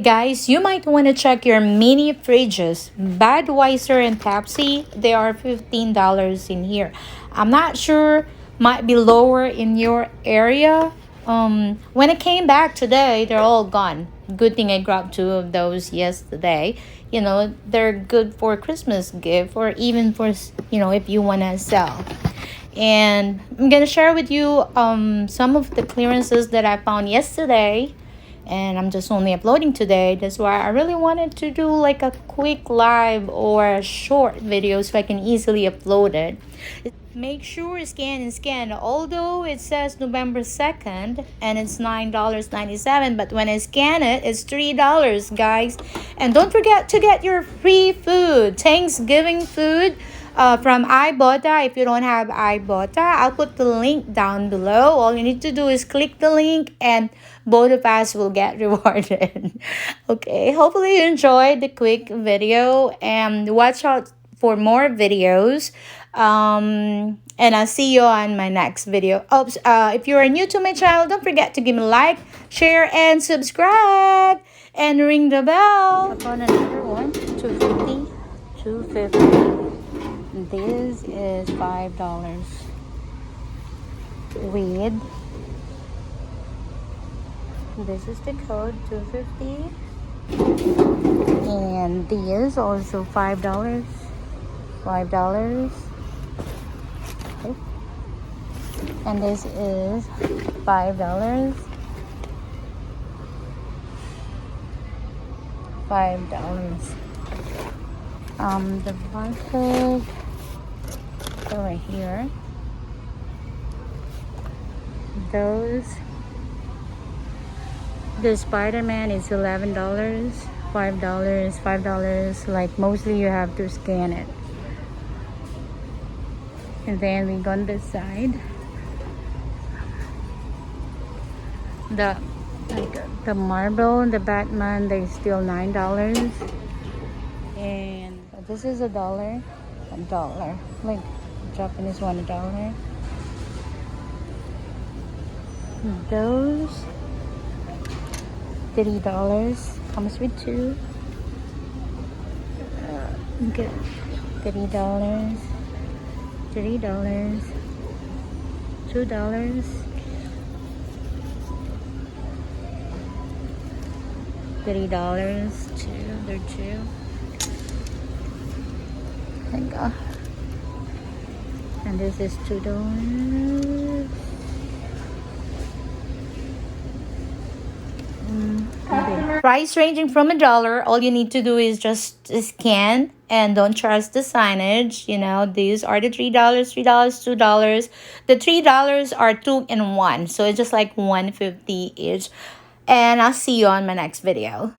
Guys, you might want to check your mini fridges. Budweiser and Pepsi, they are $15 in here. I'm not sure, might be lower in your area. When I came back today, they're all gone. Good thing I grabbed two of those yesterday. You know, they're good for Christmas gift or even for, if you want to sell. And I'm gonna share with you some of the clearances that I found yesterday, and I'm just only uploading today. That's why I really wanted to do like a quick live or a short video so I can easily upload it. Make sure scan and scan. Although it says November 2nd and it's $9.97, but when I scan it, it's $3, guys. And don't forget to get your free food, Thanksgiving food, from Ibotta. If you don't have Ibotta, I'll put the link down below. All you need to do is click the link and both of us will get rewarded. Okay, hopefully you enjoyed the quick video and watch out for more videos. And I'll see you on my next video. Oops, if you are new to my channel, don't forget to give me a like, share, and subscribe. And ring the bell. I found another one, 250, 250. This is $5 with, this is the code, 250. And this also $5. $5. Okay. And this is $5. $5. The barcode over here. The Spider-Man is $11. $5. Like mostly you have to scan it. And then we go on this side. The marble, the Batman, they're still $9. And this is $1. Like Japanese one, $1. Those $3. Comes with two. Okay. $3. $3. $2. $3. They're two. There you go. And this is $2. Okay. Price ranging from $1. All you need to do is just scan and don't trust the signage. You know, these are the $3, $2. The $3 are 2 in 1, so it's just like $1.50 each. And I'll see you on my next video.